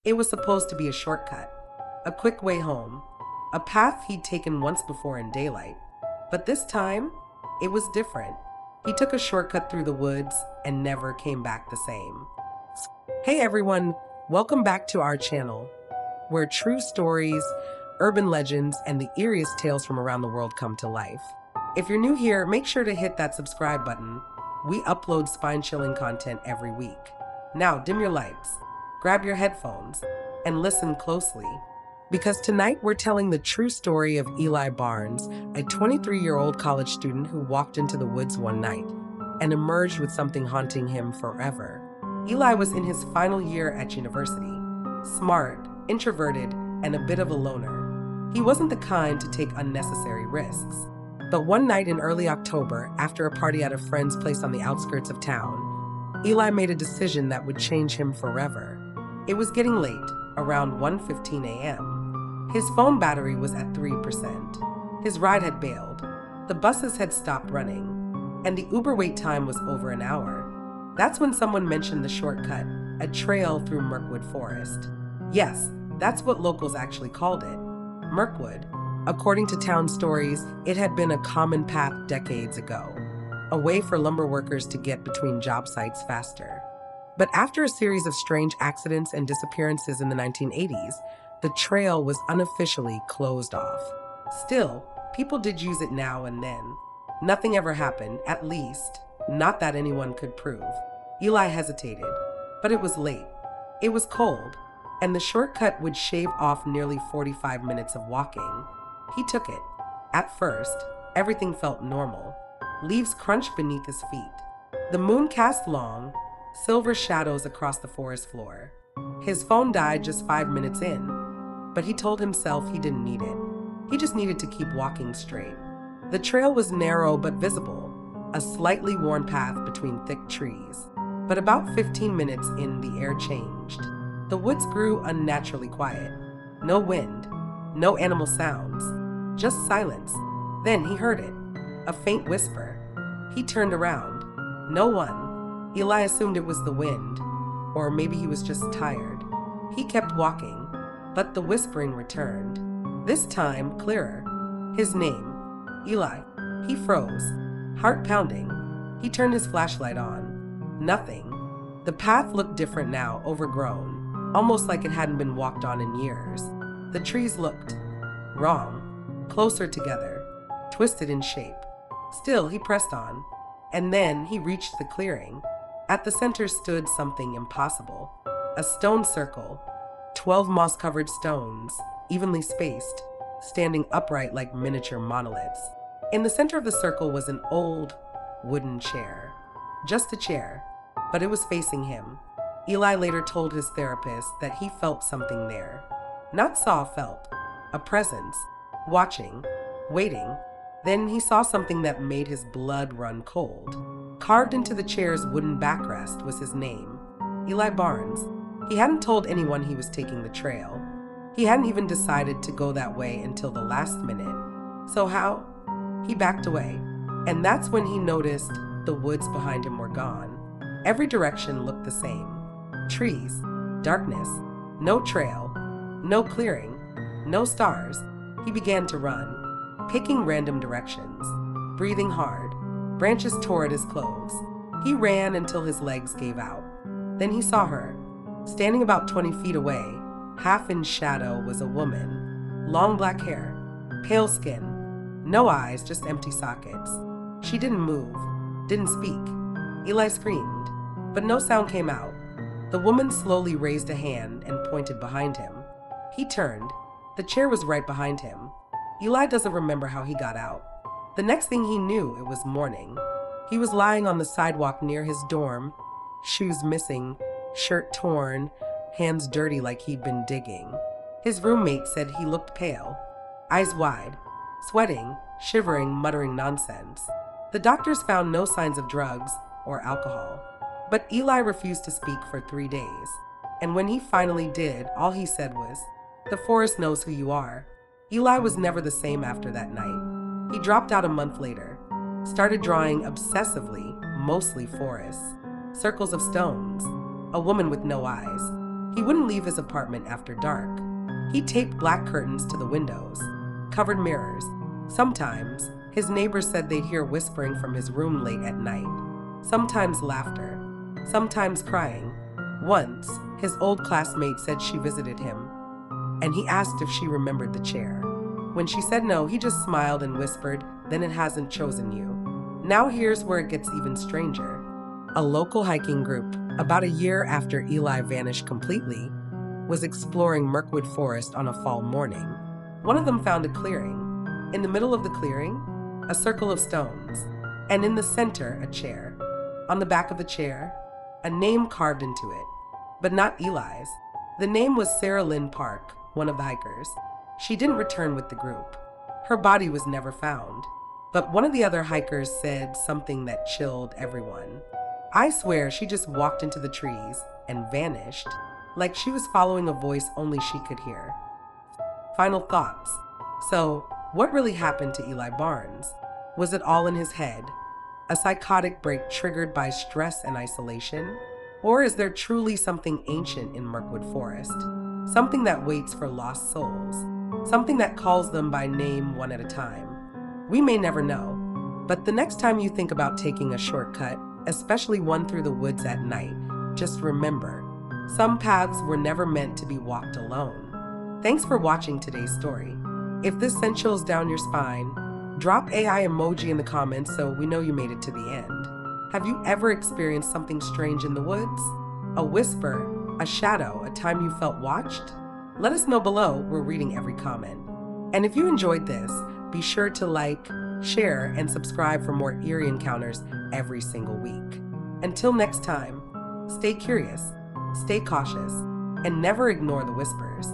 It was supposed to be a shortcut, a quick way home, a path he'd taken once before in daylight. But this time, it was different. He took a shortcut through the woods and never came back the same. Hey everyone, welcome back to our channel, where true stories, urban legends, and the eeriest tales from around the world come to life. If you're new here, make sure to hit that subscribe button. We upload spine-chilling content every week. Now, dim your lights, grab your headphones, and listen closely. Because tonight we're telling the true story of Eli Barnes, a 23-year-old college student who walked into the woods one night and emerged with something haunting him forever. Eli was in his final year at university, smart, introverted, and a bit of a loner. He wasn't the kind to take unnecessary risks. But one night in early October, after a party at a friend's place on the outskirts of town, Eli made a decision that would change him forever. It was getting late, around 1:15 a.m. His phone battery was at 3%. His ride had bailed. The buses had stopped running, and the Uber wait time was over an hour. That's when someone mentioned the shortcut, a trail through Mirkwood Forest. Yes, that's what locals actually called it, Mirkwood. According to town stories, it had been a common path decades ago, a way for lumber workers to get between job sites faster. But after a series of strange accidents and disappearances in the 1980s, the trail was unofficially closed off. Still, people did use it now and then. Nothing ever happened, at least, not that anyone could prove. Eli hesitated, but it was late. It was cold, and the shortcut would shave off nearly 45 minutes of walking. He took it. At first, everything felt normal. Leaves crunched beneath his feet. The moon cast long, silver shadows across the forest floor. His phone died just 5 minutes in, but he told himself he didn't need it. He just needed to keep walking straight. The trail was narrow but visible, a slightly worn path between thick trees. But about 15 minutes in, the air changed. The woods grew unnaturally quiet. No wind, no animal sounds, just silence. Then he heard it, a faint whisper. He turned around. No one. Eli assumed it was the wind, or maybe he was just tired. He kept walking, but the whispering returned. This time, clearer. His name, Eli. He froze, heart pounding. He turned his flashlight on. Nothing. The path looked different now, overgrown, almost like it hadn't been walked on in years. The trees looked wrong, closer together, twisted in shape. Still, he pressed on, and then he reached the clearing. At the center stood something impossible. A stone circle, 12 moss-covered stones, evenly spaced, standing upright like miniature monoliths. In the center of the circle was an old, wooden chair. Just a chair, but it was facing him. Eli later told his therapist that he felt something there. Not saw, felt. A presence, watching, waiting. Then he saw something that made his blood run cold. Carved into the chair's wooden backrest was his name, Eli Barnes. He hadn't told anyone he was taking the trail. He hadn't even decided to go that way until the last minute. So how? He backed away, and that's when he noticed the woods behind him were gone. Every direction looked the same. Trees, darkness, no trail, no clearing, no stars. He began to run, picking random directions, breathing hard. Branches tore at his clothes. He ran until his legs gave out. Then he saw her. Standing about 20 feet away, half in shadow, was a woman. Long black hair, pale skin, no eyes, just empty sockets. She didn't move, didn't speak. Eli screamed, but no sound came out. The woman slowly raised a hand and pointed behind him. He turned. The chair was right behind him. Eli doesn't remember how he got out. The next thing he knew, it was morning. He was lying on the sidewalk near his dorm, shoes missing, shirt torn, hands dirty like he'd been digging. His roommate said he looked pale, eyes wide, sweating, shivering, muttering nonsense. The doctors found no signs of drugs or alcohol, but Eli refused to speak for 3 days. And when he finally did, all he said was, "The forest knows who you are." Eli was never the same after that night. He dropped out a month later, started drawing obsessively, mostly forests, circles of stones, a woman with no eyes. He wouldn't leave his apartment after dark. He taped black curtains to the windows, covered mirrors. Sometimes, his neighbors said they'd hear whispering from his room late at night. Sometimes laughter, sometimes crying. Once, his old classmate said she visited him, and he asked if she remembered the chair. When she said no, he just smiled and whispered, "Then it hasn't chosen you." Now here's where it gets even stranger. A local hiking group, about a year after Eli vanished completely, was exploring Mirkwood Forest on a fall morning. One of them found a clearing. In the middle of the clearing, a circle of stones, and in the center, a chair. On the back of the chair, a name carved into it, but not Eli's. The name was Sarah Lynn Park, one of the hikers. She didn't return with the group. Her body was never found. But one of the other hikers said something that chilled everyone. "I swear she just walked into the trees and vanished, like she was following a voice only she could hear." Final thoughts. So, what really happened to Eli Barnes? Was it all in his head? A psychotic break triggered by stress and isolation? Or is there truly something ancient in Mirkwood Forest? Something that waits for lost souls? Something that calls them by name one at a time? We may never know, but the next time you think about taking a shortcut, especially one through the woods at night, just remember, some paths were never meant to be walked alone. Thanks for watching today's story. If this sent chills down your spine, drop AI emoji in the comments so we know you made it to the end. Have you ever experienced something strange in the woods? A whisper, a shadow, a time you felt watched? Let us know below. We're reading every comment. And if you enjoyed this, be sure to like, share, and subscribe for more eerie encounters every single week. Until next time, stay curious, stay cautious, and never ignore the whispers.